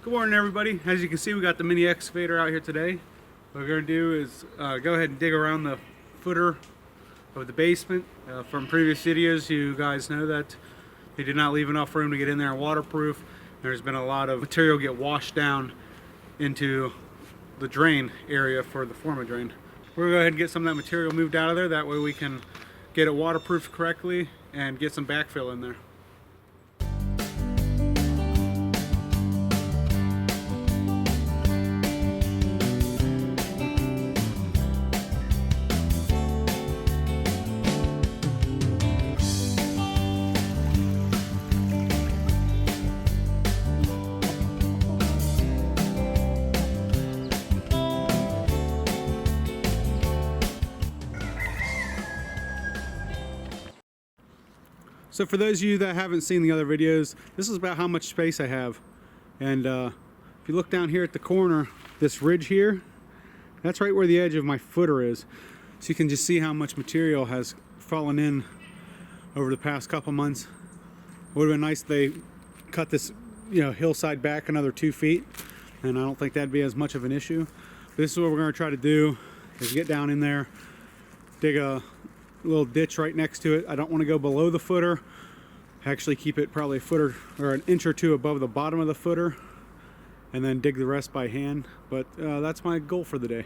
Good morning, everybody. As you can see, we got the mini excavator out here today. What we're going to do is go ahead and dig around the footer of the basement. From previous videos, you guys know that they did not leave enough room to get in there and waterproof. There's been a lot of material get washed down into the drain area for the former drain. We're going to go ahead and get some of that material moved out of there. That way we can get it waterproofed correctly and get some backfill in there. So for those of you that haven't seen the other videos, this is about how much space I have. And if you look down here at the corner, this ridge here, that's right where the edge of my footer is. So you can just see how much material has fallen in over the past couple months. It would have been nice if they cut this, hillside back another 2 feet, and I don't think that'd be as much of an issue. But this is what we're going to try to do, is get down in there, dig a little ditch right next to it. I don't want to go below the footer. Actually keep it probably a foot or an inch or two above the bottom of the footer, and then dig the rest by hand. But that's my goal for the day.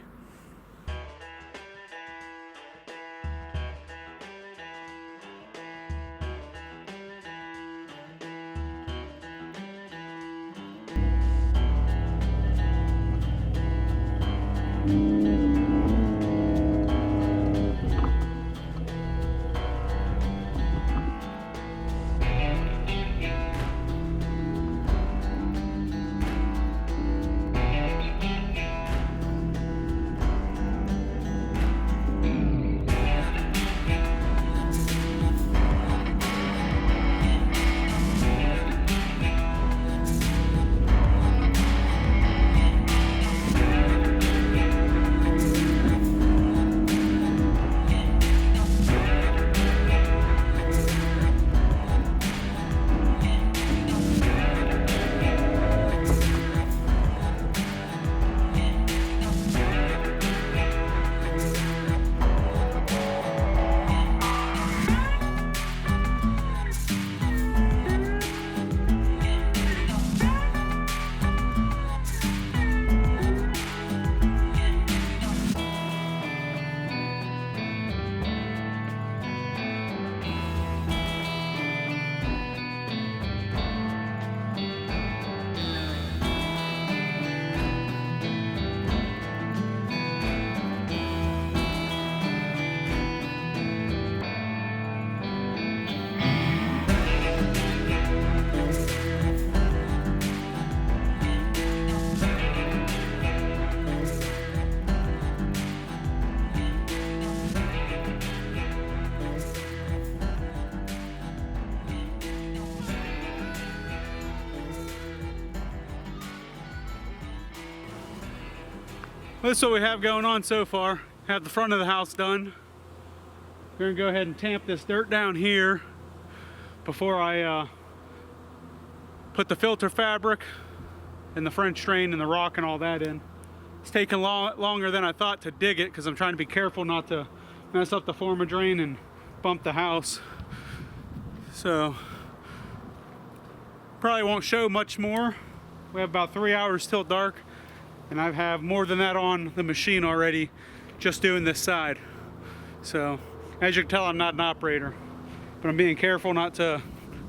This is what we have going on so far. Have the front of the house done. We're gonna go ahead and tamp this dirt down here before I put the filter fabric and the French drain and the rock and all that in. It's taking longer than I thought to dig it because I'm trying to be careful not to mess up the former drain and bump the house. So probably won't show much more. We have about 3 hours till dark, and I have more than that on the machine already just doing this side. So as you can tell, I'm not an operator, but I'm being careful not to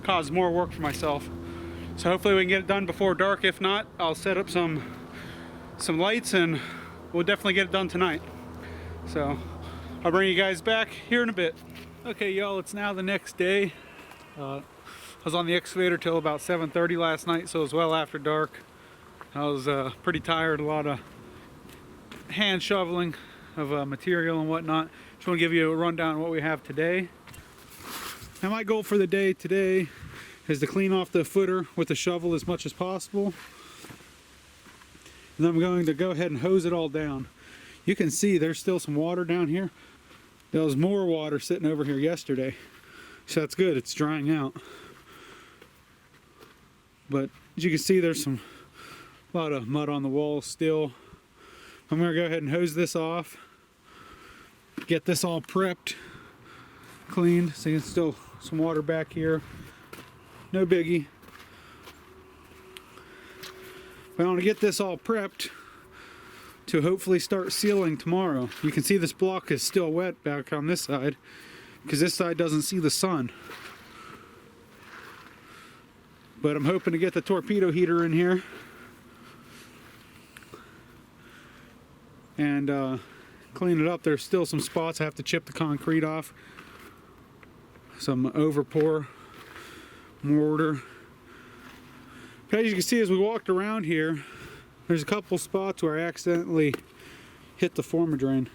cause more work for myself. So hopefully we can get it done before dark. If not, I'll set up some lights and we'll definitely get it done tonight. So I'll bring you guys back here in a bit. Okay, y'all, it's now the next day. I was on the excavator till about 7:30 last night, so it was well after dark. I was pretty tired, a lot of hand shoveling of material and whatnot. Just want to give you a rundown of what we have today. Now my goal for the day today is to clean off the footer with the shovel as much as possible. And then I'm going to go ahead and hose it all down. You can see there's still some water down here. There was more water sitting over here yesterday. So that's good, it's drying out. But as you can see, there's some A lot of mud on the walls still. I'm gonna go ahead and hose this off. Get this all prepped, cleaned. See, it's still some water back here. No biggie. But I want to get this all prepped to hopefully start sealing tomorrow. You can see this block is still wet back on this side because this side doesn't see the sun. But I'm hoping to get the torpedo heater in here and clean it up. There's still some spots I have to chip the concrete off. Some overpour mortar. But as you can see, as we walked around here, there's a couple spots where I accidentally hit the former drain.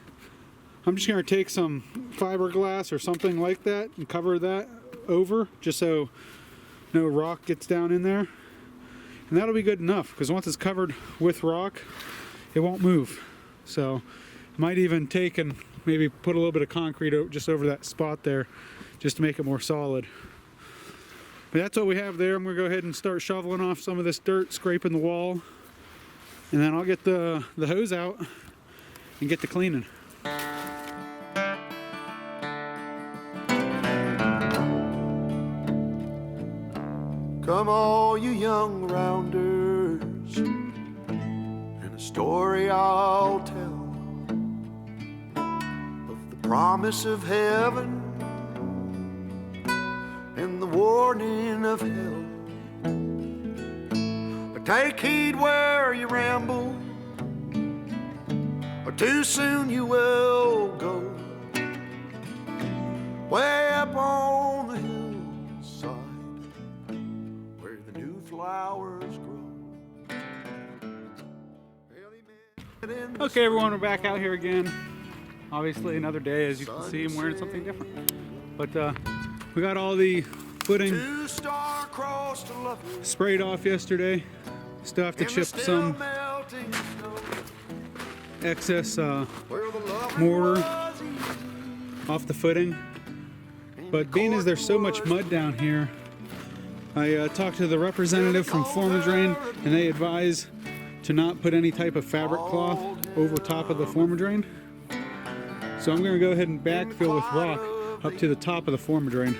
I'm just going to take some fiberglass or something like that and cover that over just so no rock gets down in there. And that'll be good enough because once it's covered with rock, it won't move. So I might even take and maybe put a little bit of concrete just over that spot there just to make it more solid. But that's what we have there. I'm going to go ahead and start shoveling off some of this dirt, scraping the wall, and then I'll get the hose out and get to cleaning. Come all you young rounders, and a story I'll tell of the promise of heaven and the warning of hell. But take heed where you ramble, or too soon you will go way up on the hillside where the new flowers grow. Okay, everyone, we're back out here again. Obviously another day. As you can see, I'm wearing something different. But we got all the footing sprayed off yesterday. Still have to chip some excess mortar off the footing. But being as there's so much mud down here, I talked to the representative from Former Drain, and they advise to not put any type of fabric cloth over top of the former drain. So I'm going to go ahead and backfill with rock up to the top of the former drain.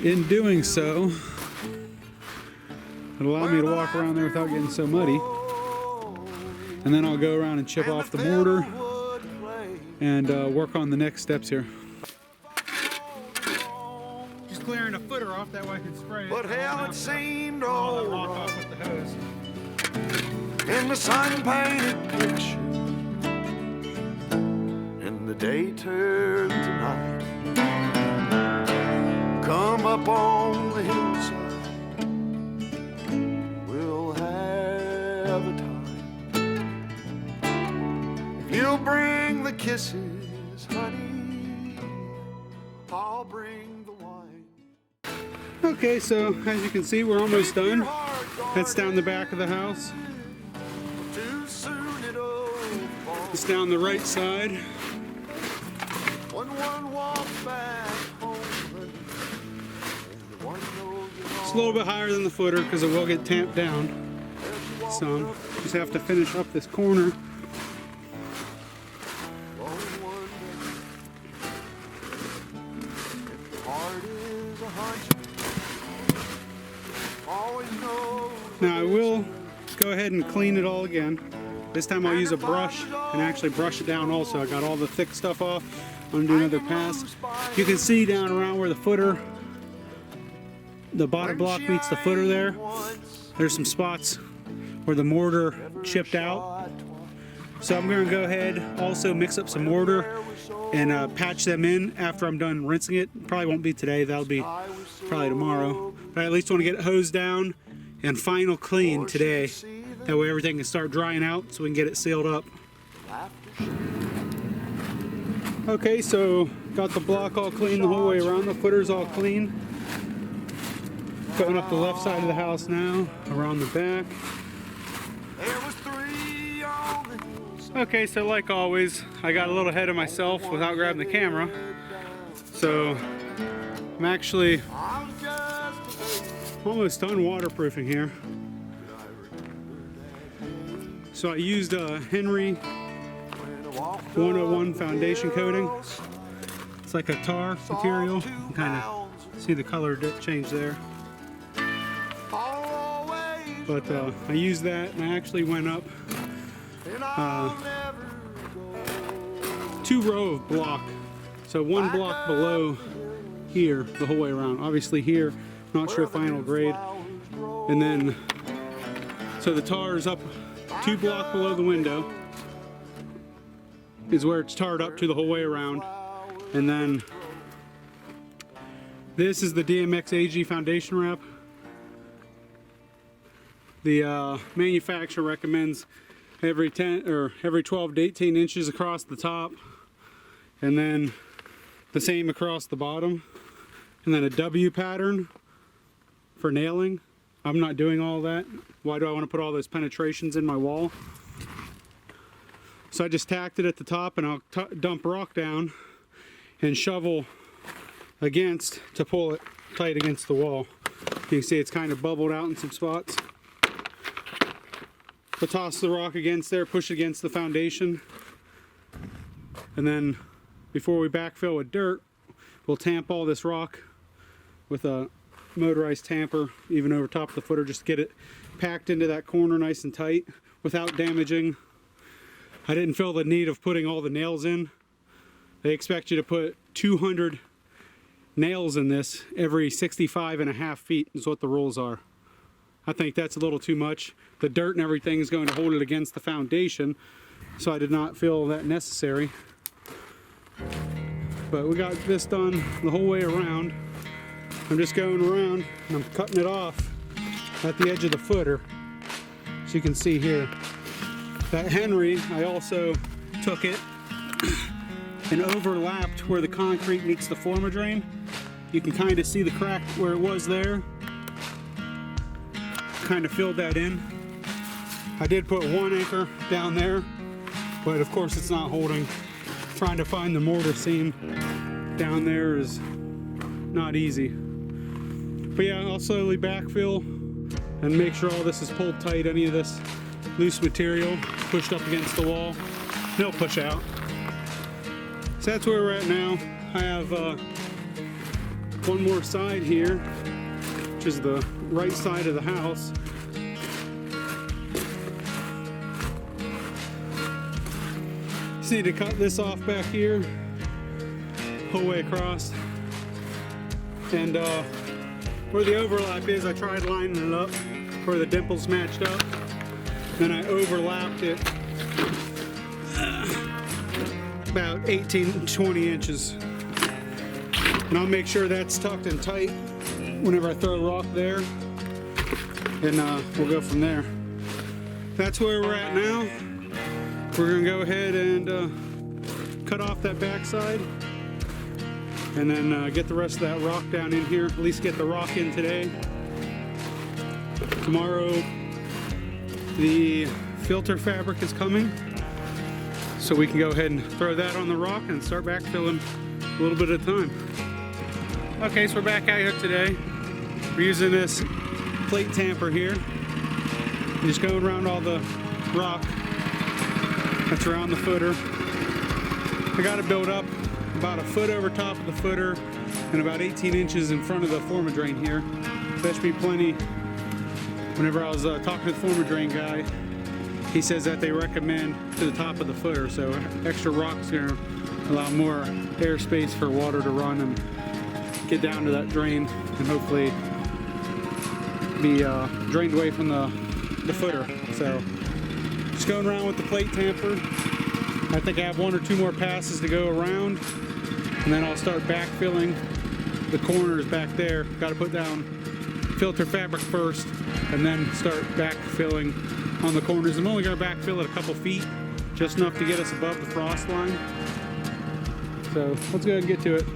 In doing so, it'll allow me to walk around there without getting so muddy. And then I'll go around and chip off the mortar and work on the next steps here. Just clearing a footer off, that way I can spray it. But hell, it seemed all all that rock wrong off with the hose. in the sun-painted picture, and the day turned to night. Come up on the hillside, we'll have a time. If you'll bring the kisses, honey, I'll bring the wine. Okay, so as you can see, we're almost done. That's down the back of the house. Too soon it'll fall. It's down the right side. When one walks back home, and the one knows it all. It's a little bit higher than the footer because it will get tamped down. So just have to finish up this corner. Now I will go ahead and clean it all again. This time I'll use a brush and actually brush it down also. I got all the thick stuff off. I'm gonna do another pass. You can see down around where the footer, the bottom block meets the footer there. There's some spots where the mortar chipped out. So I'm gonna go ahead, also mix up some mortar and patch them in after I'm done rinsing it. Probably won't be today, that'll be probably tomorrow. But I at least want to get it hosed down and final clean today. That way everything can start drying out so we can get it sealed up. Okay, so got the block all clean the whole way around. The footer's all clean. Going up the left side of the house now, around the back. Okay, so like always, I got a little ahead of myself without grabbing the camera. So I'm actually almost done waterproofing here. So I used a Henry When I walked 101 up foundation the coating. hill, It's like a tar material. You can kind of see the color change there. always, But I used that, and I actually went up and I'll never go. 2 row of block. So 1 block below here the whole way around. Obviously here, not sure final grade. And then, so the tar is up 2 block below the window is where it's tarred up to the whole way around. And then this is the DMX AG foundation wrap. The manufacturer recommends every 10 or every 12 to 18 inches across the top, and then the same across the bottom, and then a W pattern for nailing. I'm not doing all that. Why do I want to put all those penetrations in my wall? So I just tacked it at the top, and I'll dump rock down and shovel against to pull it tight against the wall. You can see it's kind of bubbled out in some spots. I'll toss the rock against there, push it against the foundation, and then before we backfill with dirt, we'll tamp all this rock with a motorized tamper even over top of the footer, just to get it packed into that corner nice and tight without damaging. I didn't feel the need of putting all the nails in. They expect you to put 200 nails in this every 65.5 feet is what the rules are. I think that's a little too much. The dirt and everything is going to hold it against the foundation, so I did not feel that necessary. But we got this done the whole way around. I'm just going around and I'm cutting it off at the edge of the footer. So you can see here. That Henry, I also took it and overlapped where the concrete meets the former drain. You can kind of see the crack where it was there. Kind of filled that in. I did put 1 anchor down there, but of course it's not holding. Trying to find the mortar seam down there is not easy. But yeah, I'll slowly backfill and make sure all this is pulled tight. Any of this loose material pushed up against the wall, no push out. So that's where we're at now. I have one more side here, which is the right side of the house. Just need to cut this off back here, whole way across. And where the overlap is, I tried lining it up where the dimples matched up. Then I overlapped it about 18, 20 inches. And I'll make sure that's tucked in tight whenever I throw a rock there. And we'll go from there. That's where we're at now. We're gonna go ahead and cut off that backside. And then get the rest of that rock down in here. At least get the rock in today. Tomorrow, the filter fabric is coming, so we can go ahead and throw that on the rock and start backfilling a little bit at a time. Okay, so we're back out here today. We're using this plate tamper here. Just going around all the rock that's around the footer. I got it built up about a foot over top of the footer and about 18 inches in front of the former drain here. That should be plenty. Whenever I was talking to the former drain guy, he says that they recommend to the top of the footer, so extra rock's gonna allow more airspace for water to run and get down to that drain and hopefully be drained away from the footer. So just going around with the plate tamper. I think I have 1 or 2 more passes to go around, and then I'll start backfilling the corners back there. Got to put down filter fabric first and then start backfilling on the corners. I'm only going to backfill it a couple feet, just enough to get us above the frost line. So let's go ahead and get to it.